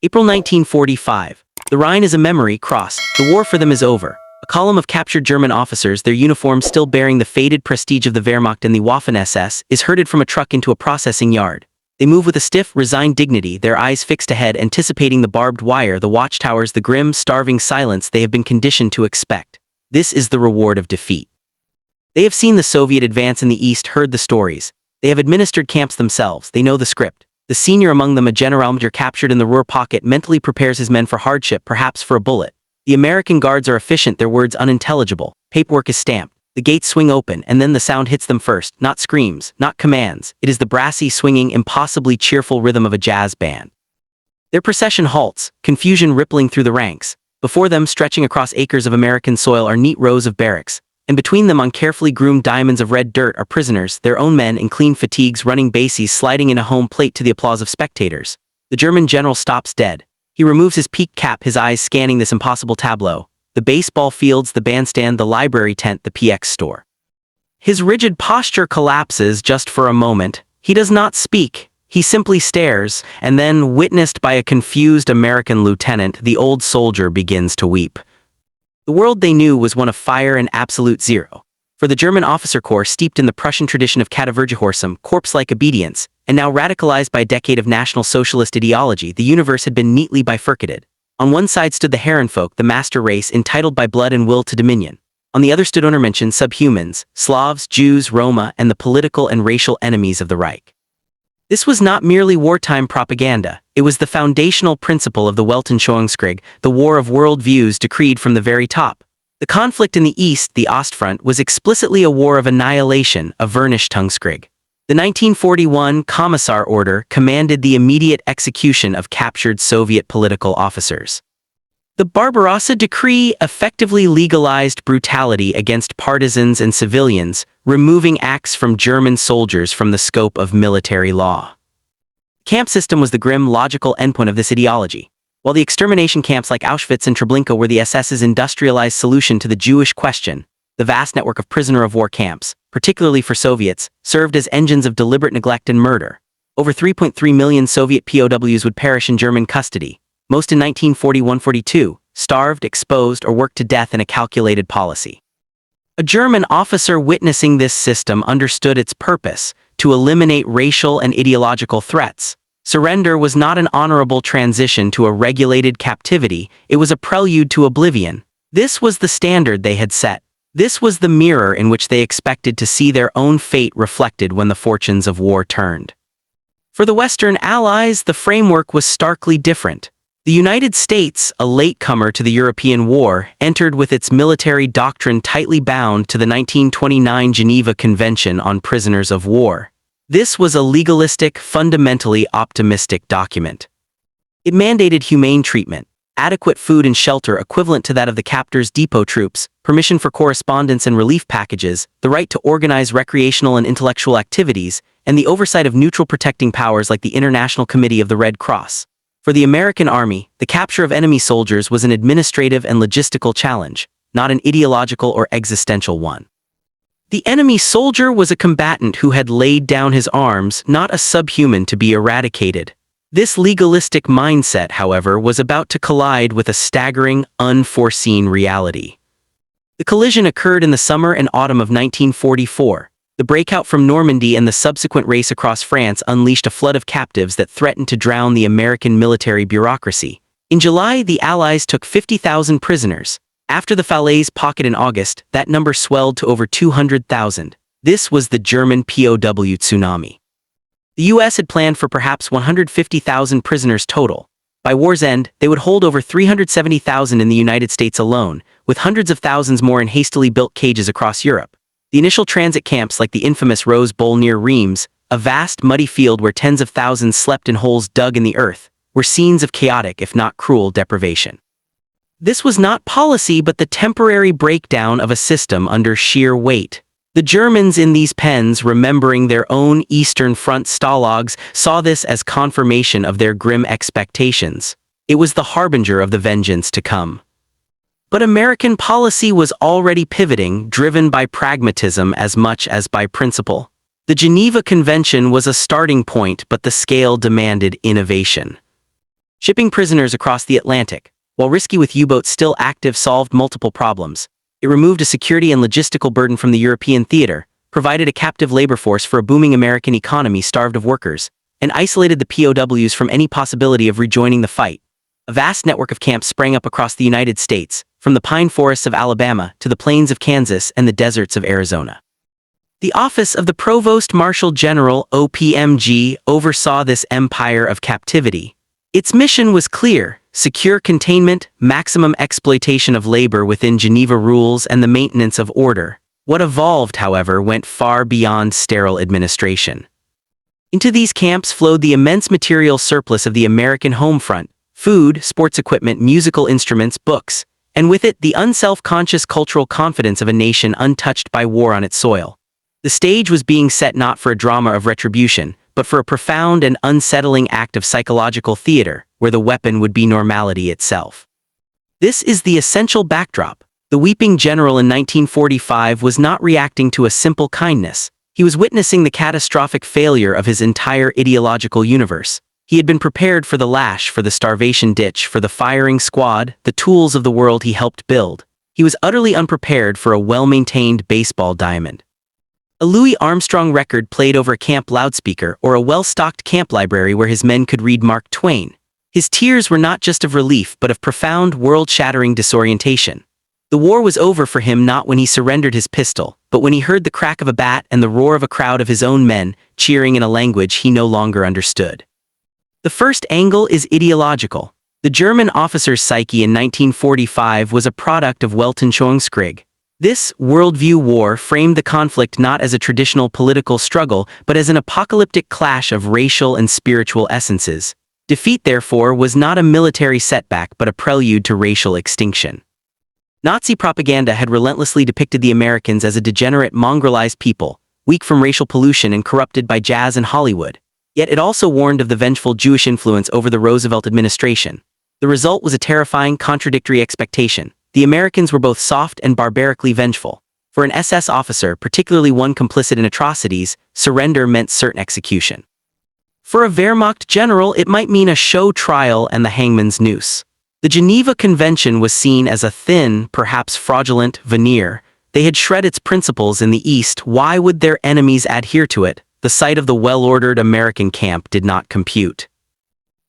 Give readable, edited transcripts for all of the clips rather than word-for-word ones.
April 1945. The Rhine is a memory crossed. The war for them is over. A column of captured German officers, their uniforms still bearing the faded prestige of the Wehrmacht and the Waffen-SS, is herded from a truck into a processing yard. They move with a stiff, resigned dignity, their eyes fixed ahead, anticipating the barbed wire, the watchtowers, the grim, starving silence they have been conditioned to expect. This is the reward of defeat. They have seen the Soviet advance in the East, heard the stories. They have administered camps themselves, they know the script. The senior among them, a generalmajor captured in the Ruhr pocket, mentally prepares his men for hardship, perhaps for a bullet. The American guards are efficient, their words unintelligible. Paperwork is stamped. The gates swing open, and then the sound hits them first. Not screams, not commands. It is the brassy, swinging, impossibly cheerful rhythm of a jazz band. Their procession halts, confusion rippling through the ranks. Before them, stretching across acres of American soil, are neat rows of barracks. And between them, on carefully groomed diamonds of red dirt, are prisoners, their own men in clean fatigues, running bases, sliding in a home plate to the applause of spectators. The German general stops dead. He removes his peaked cap, his eyes scanning this impossible tableau. The baseball fields, the bandstand, the library tent, the PX store. His rigid posture collapses just for a moment. He does not speak. He simply stares, and then, witnessed by a confused American lieutenant, the old soldier begins to weep. The world they knew was one of fire and absolute zero. For the German officer corps, steeped in the Prussian tradition of Katavergehorsam, corpse-like obedience, and now radicalized by a decade of National Socialist ideology, the universe had been neatly bifurcated. On one side stood the Herrenfolk, the master race, entitled by blood and will to dominion. On the other stood Untermenschen, subhumans, Slavs, Jews, Roma, and the political and racial enemies of the Reich. This was not merely wartime propaganda, it was the foundational principle of the Weltanschauungskrieg, the war of world views decreed from the very top. The conflict in the East, the Ostfront, was explicitly a war of annihilation, a Vernichtungskrieg. The 1941 Commissar Order commanded the immediate execution of captured Soviet political officers. The Barbarossa Decree effectively legalized brutality against partisans and civilians, removing acts from German soldiers from the scope of military law. Camp system was the grim, logical endpoint of this ideology. While the extermination camps like Auschwitz and Treblinka were the SS's industrialized solution to the Jewish question, the vast network of prisoner-of-war camps, particularly for Soviets, served as engines of deliberate neglect and murder. Over 3.3 million Soviet POWs would perish in German custody, most in 1941-42, starved, exposed, or worked to death in a calculated policy. A German officer witnessing this system understood its purpose: to eliminate racial and ideological threats. Surrender was not an honorable transition to a regulated captivity, it was a prelude to oblivion. This was the standard they had set. This was the mirror in which they expected to see their own fate reflected when the fortunes of war turned. For the Western Allies, the framework was starkly different. The United States, a latecomer to the European war, entered with its military doctrine tightly bound to the 1929 Geneva Convention on Prisoners of War. This was a legalistic, fundamentally optimistic document. It mandated humane treatment, adequate food and shelter equivalent to that of the captors' depot troops, permission for correspondence and relief packages, the right to organize recreational and intellectual activities, and the oversight of neutral protecting powers like the International Committee of the Red Cross. For the American Army, the capture of enemy soldiers was an administrative and logistical challenge, not an ideological or existential one. The enemy soldier was a combatant who had laid down his arms, not a subhuman to be eradicated. This legalistic mindset, however, was about to collide with a staggering, unforeseen reality. The collision occurred in the summer and autumn of 1944. The breakout from Normandy and the subsequent race across France unleashed a flood of captives that threatened to drown the American military bureaucracy. In July, the Allies took 50,000 prisoners. After the Falaise pocket in August, that number swelled to over 200,000. This was the German POW tsunami. The U.S. had planned for perhaps 150,000 prisoners total. By war's end, they would hold over 370,000 in the United States alone, with hundreds of thousands more in hastily built cages across Europe. The initial transit camps, like the infamous Rose Bowl near Reims, a vast, muddy field where tens of thousands slept in holes dug in the earth, were scenes of chaotic, if not cruel, deprivation. This was not policy but the temporary breakdown of a system under sheer weight. The Germans in these pens, remembering their own Eastern Front stalags, saw this as confirmation of their grim expectations. It was the harbinger of the vengeance to come. But American policy was already pivoting, driven by pragmatism as much as by principle. The Geneva Convention was a starting point, but the scale demanded innovation. Shipping prisoners across the Atlantic, while risky with U-boats still active, solved multiple problems. It removed a security and logistical burden from the European theater, provided a captive labor force for a booming American economy starved of workers, and isolated the POWs from any possibility of rejoining the fight. A vast network of camps sprang up across the United States, from the pine forests of Alabama to the plains of Kansas and the deserts of Arizona. The Office of the Provost Marshal General, OPMG, oversaw this empire of captivity. Its mission was clear: secure containment, maximum exploitation of labor within Geneva rules, and the maintenance of order. What evolved, however, went far beyond sterile administration. Into these camps flowed the immense material surplus of the American home front: food, sports equipment, musical instruments, books, and with it the unself-conscious cultural confidence of a nation untouched by war on its soil. The stage was being set not for a drama of retribution, but for a profound and unsettling act of psychological theater, where the weapon would be normality itself. This is the essential backdrop. The weeping general in 1945 was not reacting to a simple kindness. He was witnessing the catastrophic failure of his entire ideological universe. He had been prepared for the lash, for the starvation ditch, for the firing squad, the tools of the world he helped build. He was utterly unprepared for a well-maintained baseball diamond. A Louis Armstrong record played over a camp loudspeaker, or a well-stocked camp library where his men could read Mark Twain. His tears were not just of relief but of profound, world-shattering disorientation. The war was over for him not when he surrendered his pistol, but when he heard the crack of a bat and the roar of a crowd of his own men, cheering in a language he no longer understood. The first angle is ideological. The German officer's psyche in 1945 was a product of Weltanschauungskrieg. This worldview war framed the conflict not as a traditional political struggle, but as an apocalyptic clash of racial and spiritual essences. Defeat, therefore, was not a military setback but a prelude to racial extinction. Nazi propaganda had relentlessly depicted the Americans as a degenerate, mongrelized people, weak from racial pollution and corrupted by jazz and Hollywood. Yet it also warned of the vengeful Jewish influence over the Roosevelt administration. The result was a terrifying, contradictory expectation. The Americans were both soft and barbarically vengeful. For an SS officer, particularly one complicit in atrocities, surrender meant certain execution. For a Wehrmacht general, it might mean a show trial and the hangman's noose. The Geneva Convention was seen as a thin, perhaps fraudulent, veneer. They had shred its principles in the East. Why would their enemies adhere to it? The sight of the well-ordered American camp did not compute.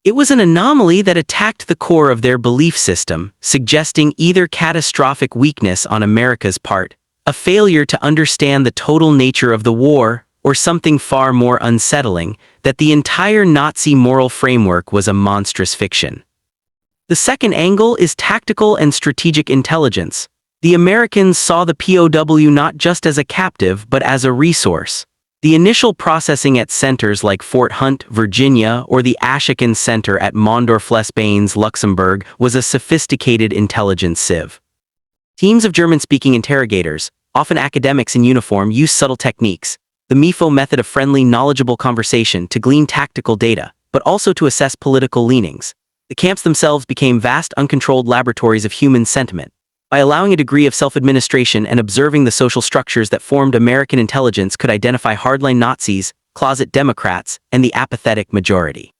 It was an anomaly that attacked the core of their belief system, suggesting either catastrophic weakness on America's part, a failure to understand the total nature of the war, or something far more unsettling, that the entire Nazi moral framework was a monstrous fiction. The second angle is tactical and strategic intelligence. The Americans saw the POW not just as a captive but as a resource. The initial processing at centers like Fort Hunt, Virginia, or the Ashokan Center at Mondorf-les-Bains, Luxembourg, was a sophisticated intelligence sieve. Teams of German-speaking interrogators, often academics in uniform, used subtle techniques, the MIFO method of friendly, knowledgeable conversation, to glean tactical data, but also to assess political leanings. The camps themselves became vast, uncontrolled laboratories of human sentiment. By allowing a degree of self-administration and observing the social structures that formed, American intelligence could identify hardline Nazis, closet Democrats, and the apathetic majority.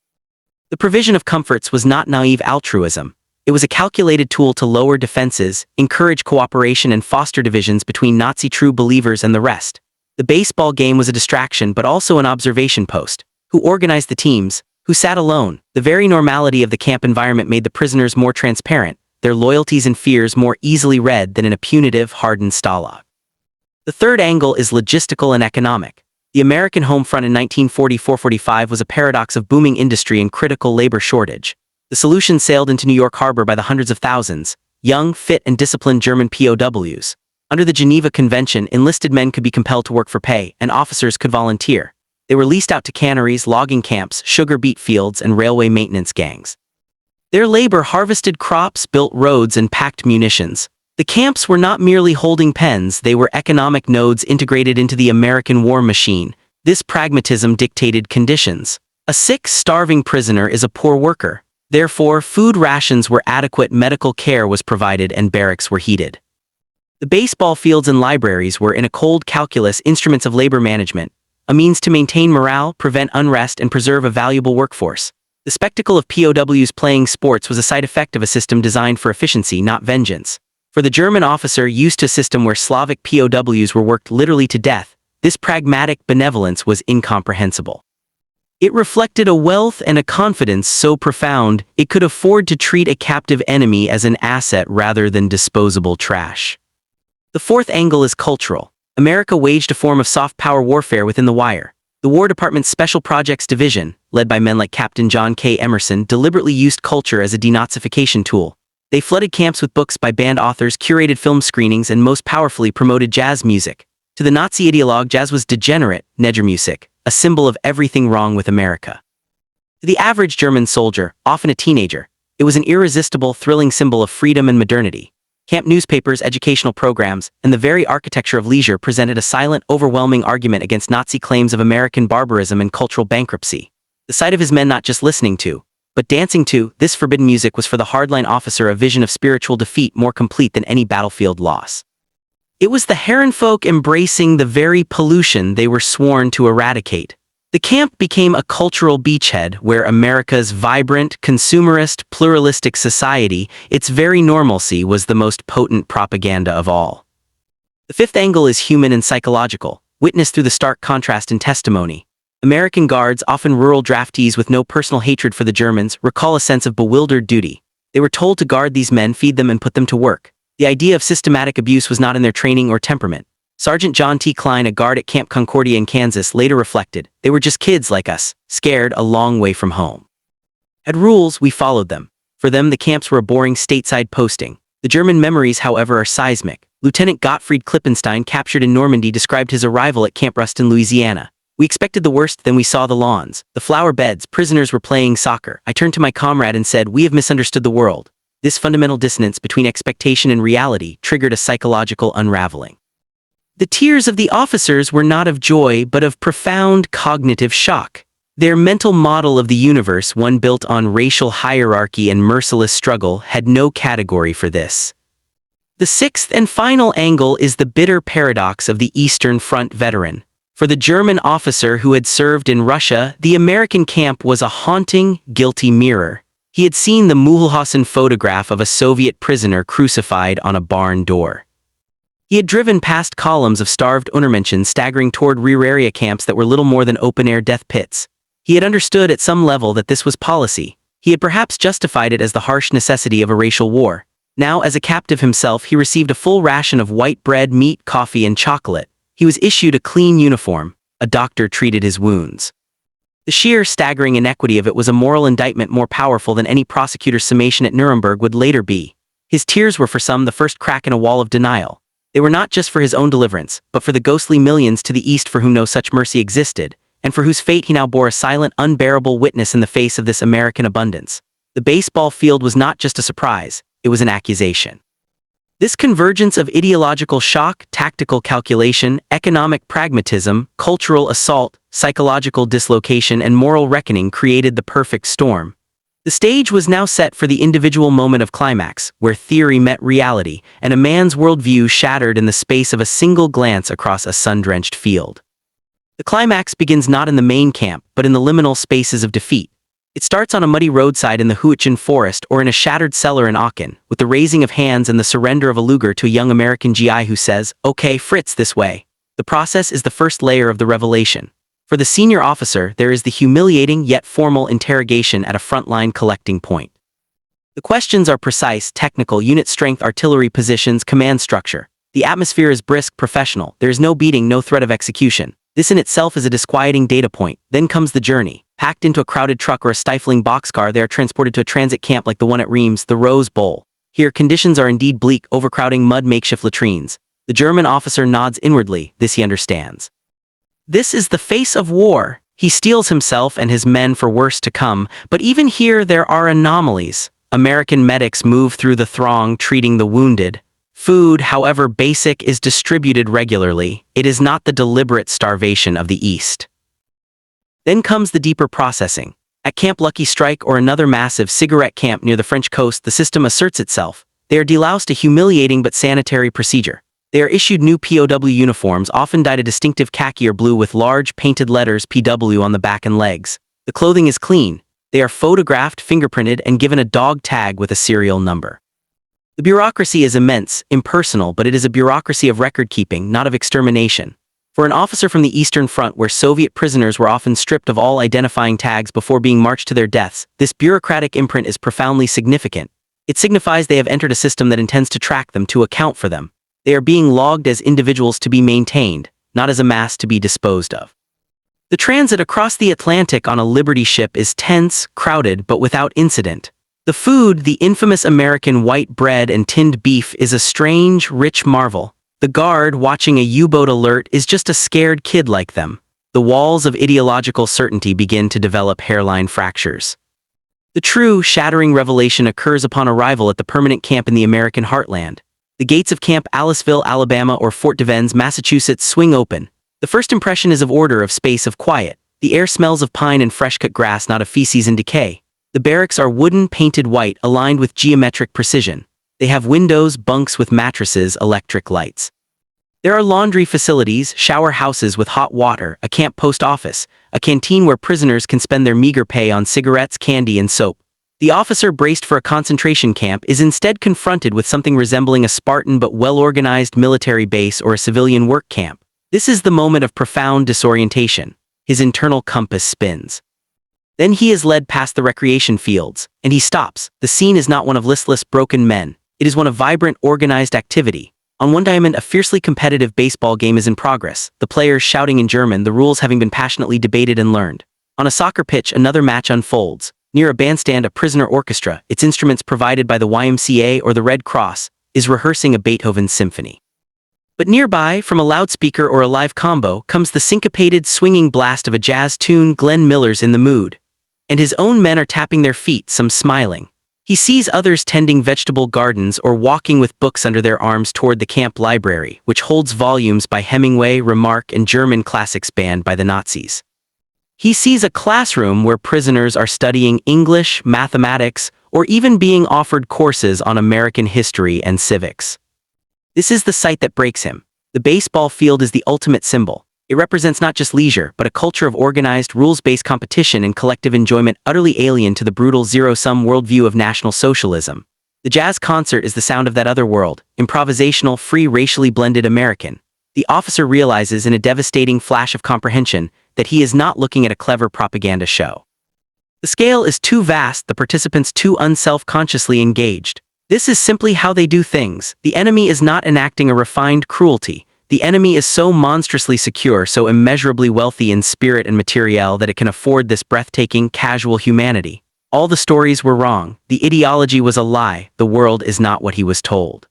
The provision of comforts was not naive altruism. It was a calculated tool to lower defenses, encourage cooperation, and foster divisions between Nazi true believers and the rest. The baseball game was a distraction but also an observation post. Who organized the teams? Who sat alone? The very normality of the camp environment made the prisoners more transparent, their loyalties and fears more easily read than in a punitive, hardened stalag. The third angle is logistical and economic. The American home front in 1944-45 was a paradox of booming industry and critical labor shortage. The solution sailed into New York Harbor by the hundreds of thousands, young, fit, and disciplined German POWs. Under the Geneva Convention, enlisted men could be compelled to work for pay, and officers could volunteer. They were leased out to canneries, logging camps, sugar beet fields, and railway maintenance gangs. Their labor harvested crops, built roads, and packed munitions. The camps were not merely holding pens, they were economic nodes integrated into the American war machine. This pragmatism dictated conditions. A sick, starving prisoner is a poor worker. Therefore, food rations were adequate, medical care was provided, and barracks were heated. The baseball fields and libraries were, in a cold calculus, instruments of labor management, a means to maintain morale, prevent unrest, and preserve a valuable workforce. The The spectacle of POWs playing sports was a side effect of a system designed for efficiency, not vengeance. For the German officer used to a system where Slavic POWs were worked literally to death, this pragmatic benevolence was incomprehensible. It reflected a wealth and a confidence so profound, it could afford to treat a captive enemy as an asset rather than disposable trash. The fourth angle is cultural. America waged a form of soft power warfare within the wire. The War Department's Special Projects Division, led by men like Captain John K. Emerson, deliberately used culture as a denazification tool. They flooded camps with books by banned authors, curated film screenings, and most powerfully promoted jazz music. To the Nazi ideologue, jazz was degenerate, Negermusik, a symbol of everything wrong with America. To the average German soldier, often a teenager, it was an irresistible, thrilling symbol of freedom and modernity. Camp newspapers, educational programs, and the very architecture of leisure presented a silent, overwhelming argument against Nazi claims of American barbarism and cultural bankruptcy. The sight of his men not just listening to, but dancing to, this forbidden music was for the hardline officer a vision of spiritual defeat more complete than any battlefield loss. It was the Herrenfolk embracing the very pollution they were sworn to eradicate. The camp became a cultural beachhead where America's vibrant, consumerist, pluralistic society, its very normalcy, was the most potent propaganda of all. The fifth angle is human and psychological, witnessed through the stark contrast in testimony. American guards, often rural draftees with no personal hatred for the Germans, recall a sense of bewildered duty. They were told to guard these men, feed them, and put them to work. The idea of systematic abuse was not in their training or temperament. Sergeant John T. Klein, a guard at Camp Concordia in Kansas, later reflected, "They were just kids like us, scared a long way from home. Had rules, we followed them. For them, the camps were a boring stateside posting." The German memories, however, are seismic. Lieutenant Gottfried Klippenstein, captured in Normandy, described his arrival at Camp Ruston, Louisiana. "We expected the worst, then we saw the lawns, the flower beds, prisoners were playing soccer. I turned to my comrade and said, 'We have misunderstood the world.'" This fundamental dissonance between expectation and reality triggered a psychological unraveling. The tears of the officers were not of joy but of profound cognitive shock. Their mental model of the universe, one built on racial hierarchy and merciless struggle, had no category for this. The sixth and final angle is the bitter paradox of the Eastern Front veteran. For the German officer who had served in Russia, the American camp was a haunting, guilty mirror. He had seen the Mühlhausen photograph of a Soviet prisoner crucified on a barn door. He had driven past columns of starved Untermenschen staggering toward rear area camps that were little more than open-air death pits. He had understood at some level that this was policy. He had perhaps justified it as the harsh necessity of a racial war. Now, as a captive himself, he received a full ration of white bread, meat, coffee, and chocolate. He was issued a clean uniform. A doctor treated his wounds. The sheer, staggering inequity of it was a moral indictment more powerful than any prosecutor's summation at Nuremberg would later be. His tears were for some the first crack in a wall of denial. They were not just for his own deliverance, but for the ghostly millions to the east for whom no such mercy existed, and for whose fate he now bore a silent, unbearable witness in the face of this American abundance. The baseball field was not just a surprise, it was an accusation. This convergence of ideological shock, tactical calculation, economic pragmatism, cultural assault, psychological dislocation, and moral reckoning created the perfect storm. The stage was now set for the individual moment of climax, where theory met reality, and a man's worldview shattered in the space of a single glance across a sun-drenched field. The climax begins not in the main camp, but in the liminal spaces of defeat. It starts on a muddy roadside in the Huichin forest or in a shattered cellar in Aachen, with the raising of hands and the surrender of a Luger to a young American GI who says, "Okay, Fritz, this way." The process is the first layer of the revelation. For the senior officer, there is the humiliating yet formal interrogation at a frontline collecting point. The questions are precise, technical, unit strength, artillery positions, command structure. The atmosphere is brisk, professional. There is no beating, no threat of execution. This in itself is a disquieting data point. Then comes the journey. Packed into a crowded truck or a stifling boxcar, they are transported to a transit camp like the one at Reims, the Rose Bowl. Here, conditions are indeed bleak, overcrowding, mud, makeshift latrines. The German officer nods inwardly. This he understands. This is the face of war. He steels himself and his men for worse to come, but even here there are anomalies. American medics move through the throng, treating the wounded. Food, however basic, is distributed regularly. It is not the deliberate starvation of the East. Then comes the deeper processing. At Camp Lucky Strike or another massive cigarette camp near the French coast, the system asserts itself. They are deloused, a humiliating but sanitary procedure. They are issued new POW uniforms, often dyed a distinctive khaki or blue with large painted letters PW on the back and legs. The clothing is clean. They are photographed, fingerprinted, and given a dog tag with a serial number. The bureaucracy is immense, impersonal, but it is a bureaucracy of record-keeping, not of extermination. For an officer from the Eastern Front where Soviet prisoners were often stripped of all identifying tags before being marched to their deaths, this bureaucratic imprint is profoundly significant. It signifies they have entered a system that intends to track them, to account for them. They are being logged as individuals to be maintained, not as a mass to be disposed of. The transit across the Atlantic on a Liberty ship is tense, crowded, but without incident. The food, the infamous American white bread and tinned beef, is a strange, rich marvel. The guard watching a U-boat alert is just a scared kid like them. The walls of ideological certainty begin to develop hairline fractures. The true, shattering revelation occurs upon arrival at the permanent camp in the American heartland. The gates of Camp Aliceville, Alabama, or Fort Devens, Massachusetts, swing open. The first impression is of order, of space, of quiet. The air smells of pine and fresh-cut grass, not of feces and decay. The barracks are wooden, painted white, aligned with geometric precision. They have windows, bunks with mattresses, electric lights. There are laundry facilities, shower houses with hot water, a camp post office, a canteen where prisoners can spend their meager pay on cigarettes, candy, and soap. The officer braced for a concentration camp is instead confronted with something resembling a Spartan but well-organized military base or a civilian work camp. This is the moment of profound disorientation. His internal compass spins. Then he is led past the recreation fields, and he stops. The scene is not one of listless, broken men. It is one of vibrant, organized activity. On one diamond, a fiercely competitive baseball game is in progress, the players shouting in German, the rules having been passionately debated and learned. On a soccer pitch, another match unfolds. Near a bandstand, a prisoner orchestra, its instruments provided by the YMCA or the Red Cross, is rehearsing a Beethoven symphony. But nearby, from a loudspeaker or a live combo, comes the syncopated, swinging blast of a jazz tune. Glenn Miller's in the mood. And his own men are tapping their feet, some smiling. He sees others tending vegetable gardens or walking with books under their arms toward the camp library, which holds volumes by Hemingway, Remarque, and German classics banned by the Nazis. He sees a classroom where prisoners are studying English, mathematics, or even being offered courses on American history and civics. This is the sight that breaks him. The baseball field is the ultimate symbol. It represents not just leisure, but a culture of organized, rules-based competition and collective enjoyment utterly alien to the brutal zero-sum worldview of National Socialism. The jazz concert is the sound of that other world, improvisational, free, racially blended American. The officer realizes in a devastating flash of comprehension that he is not looking at a clever propaganda show. The scale is too vast, the participants too unself-consciously engaged. This is simply how they do things. The enemy is not enacting a refined cruelty. The enemy is so monstrously secure, so immeasurably wealthy in spirit and materiel that it can afford this breathtaking, casual humanity. All the stories were wrong. The ideology was a lie. The world is not what he was told.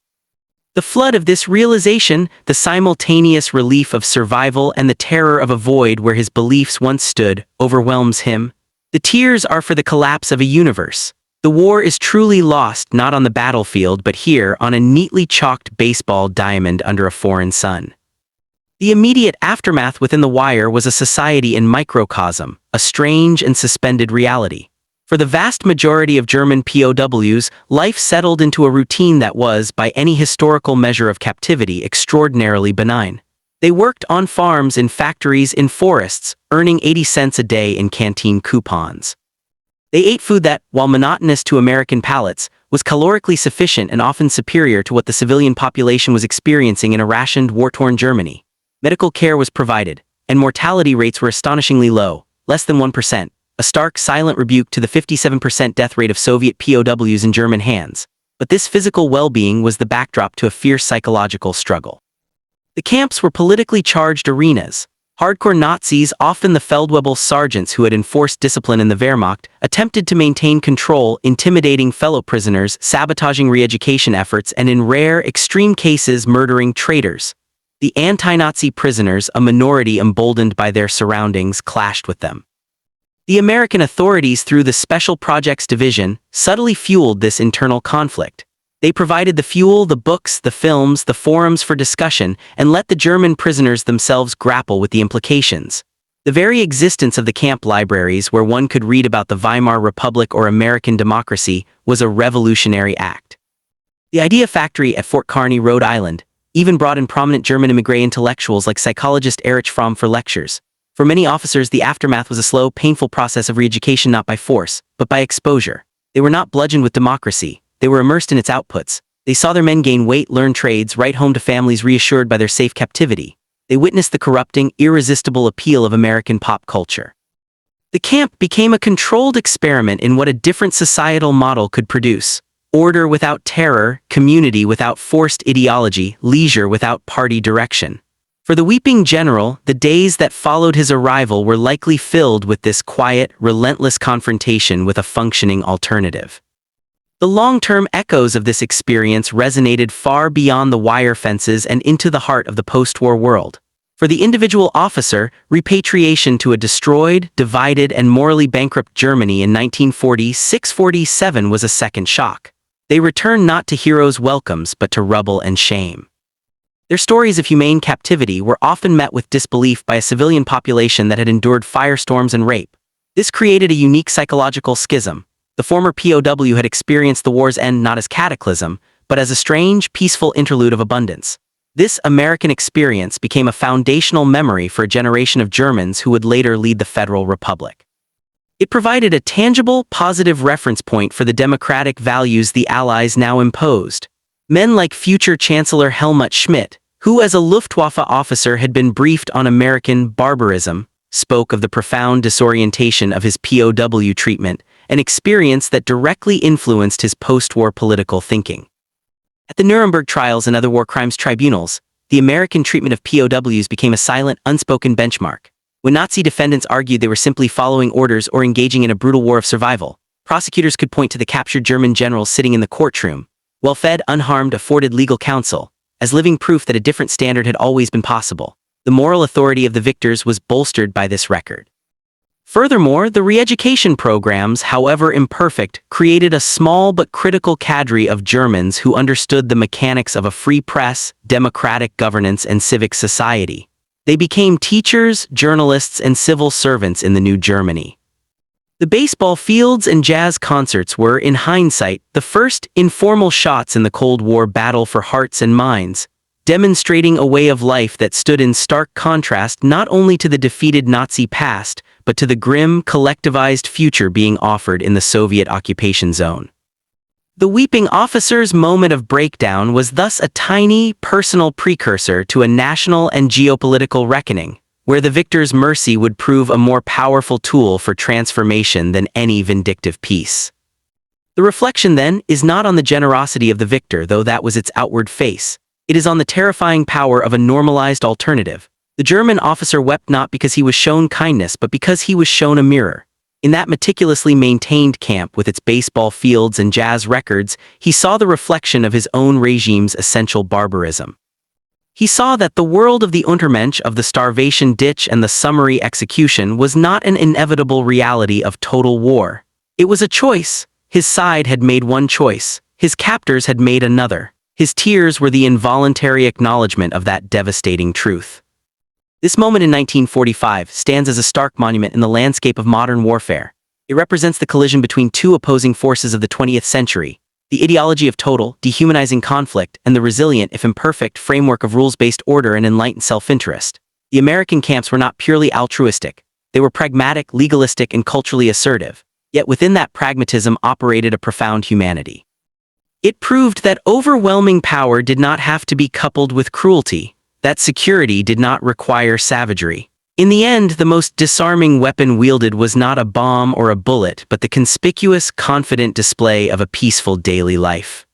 The flood of this realization, the simultaneous relief of survival and the terror of a void where his beliefs once stood, overwhelms him. The tears are for the collapse of a universe. The war is truly lost not on the battlefield but here on a neatly chalked baseball diamond under a foreign sun. The immediate aftermath within the wire was a society in microcosm, a strange and suspended reality. For the vast majority of German POWs, life settled into a routine that was, by any historical measure of captivity, extraordinarily benign. They worked on farms, in factories, in forests, earning 80 cents a day in canteen coupons. They ate food that, while monotonous to American palates, was calorically sufficient and often superior to what the civilian population was experiencing in a rationed, war-torn Germany. Medical care was provided, and mortality rates were astonishingly low, less than 1%, a stark, silent rebuke to the 57% death rate of Soviet POWs in German hands. But this physical well-being was the backdrop to a fierce psychological struggle. The camps were politically charged arenas. Hardcore Nazis, often the Feldwebel sergeants who had enforced discipline in the Wehrmacht, attempted to maintain control, intimidating fellow prisoners, sabotaging re-education efforts, and in rare, extreme cases murdering traitors. The anti-Nazi prisoners, a minority emboldened by their surroundings, clashed with them. The American authorities, through the Special Projects Division, subtly fueled this internal conflict. They provided the fuel, the books, the films, the forums for discussion, and let the German prisoners themselves grapple with the implications. The very existence of the camp libraries, where one could read about the Weimar Republic or American democracy, was a revolutionary act. The Idea Factory at Fort Kearny, Rhode Island, even brought in prominent German émigré intellectuals like psychologist Erich Fromm for lectures. For many officers, the aftermath was a slow, painful process of re-education not by force, but by exposure. They were not bludgeoned with democracy. They were immersed in its outputs. They saw their men gain weight, learn trades, write home to families reassured by their safe captivity. They witnessed the corrupting, irresistible appeal of American pop culture. The camp became a controlled experiment in what a different societal model could produce. Order without terror, community without forced ideology, leisure without party direction. For the weeping general, the days that followed his arrival were likely filled with this quiet, relentless confrontation with a functioning alternative. The long-term echoes of this experience resonated far beyond the wire fences and into the heart of the post-war world. For the individual officer, repatriation to a destroyed, divided, and morally bankrupt Germany in 1946-47 was a second shock. They returned not to heroes' welcomes but to rubble and shame. Their stories of humane captivity were often met with disbelief by a civilian population that had endured firestorms and rape. This created a unique psychological schism. The former POW had experienced the war's end not as cataclysm, but as a strange, peaceful interlude of abundance. This American experience became a foundational memory for a generation of Germans who would later lead the Federal Republic. It provided a tangible, positive reference point for the democratic values the Allies now imposed. Men like future Chancellor Helmut Schmidt, who as a Luftwaffe officer had been briefed on American barbarism, spoke of the profound disorientation of his POW treatment, an experience that directly influenced his post-war political thinking. At the Nuremberg trials and other war crimes tribunals, the American treatment of POWs became a silent, unspoken benchmark. When Nazi defendants argued they were simply following orders or engaging in a brutal war of survival, prosecutors could point to the captured German generals sitting in the courtroom, well-fed, unharmed, afforded legal counsel, as living proof that a different standard had always been possible. The moral authority of the victors was bolstered by this record. Furthermore, the re-education programs, however imperfect, created a small but critical cadre of Germans who understood the mechanics of a free press, democratic governance, and civic society. They became teachers, journalists, and civil servants in the new Germany. The baseball fields and jazz concerts were, in hindsight, the first informal shots in the Cold War battle for hearts and minds, demonstrating a way of life that stood in stark contrast not only to the defeated Nazi past, but to the grim, collectivized future being offered in the Soviet occupation zone. The weeping officer's moment of breakdown was thus a tiny, personal precursor to a national and geopolitical reckoning, where the victor's mercy would prove a more powerful tool for transformation than any vindictive peace. The reflection, then, is not on the generosity of the victor, though that was its outward face. It is on the terrifying power of a normalized alternative. The German officer wept not because he was shown kindness, but because he was shown a mirror. In that meticulously maintained camp with its baseball fields and jazz records, he saw the reflection of his own regime's essential barbarism. He saw that the world of the Untermensch, of the starvation ditch and the summary execution, was not an inevitable reality of total war. It was a choice. His side had made one choice. His captors had made another. His tears were the involuntary acknowledgement of that devastating truth. This moment in 1945 stands as a stark monument in the landscape of modern warfare. It represents the collision between two opposing forces of the 20th century, the ideology of total, dehumanizing conflict, and the resilient, if imperfect, framework of rules-based order and enlightened self-interest. The American camps were not purely altruistic. They were pragmatic, legalistic, and culturally assertive. Yet within that pragmatism operated a profound humanity. It proved that overwhelming power did not have to be coupled with cruelty, that security did not require savagery. In the end, the most disarming weapon wielded was not a bomb or a bullet, but the conspicuous, confident display of a peaceful daily life.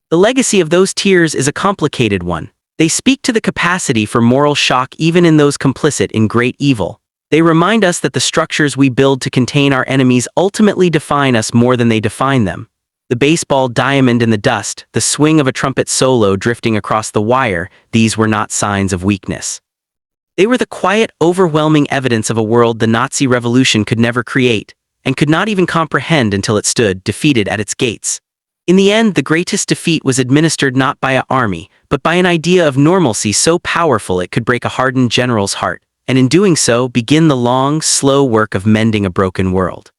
The legacy of those tears is a complicated one. They speak to the capacity for moral shock even in those complicit in great evil. They remind us that the structures we build to contain our enemies ultimately define us more than they define them. The baseball diamond in the dust, the swing of a trumpet solo drifting across the wire, these were not signs of weakness. They were the quiet, overwhelming evidence of a world the Nazi Revolution could never create, and could not even comprehend until it stood, defeated at its gates. In the end, the greatest defeat was administered not by an army, but by an idea of normalcy so powerful it could break a hardened general's heart, and in doing so, begin the long, slow work of mending a broken world.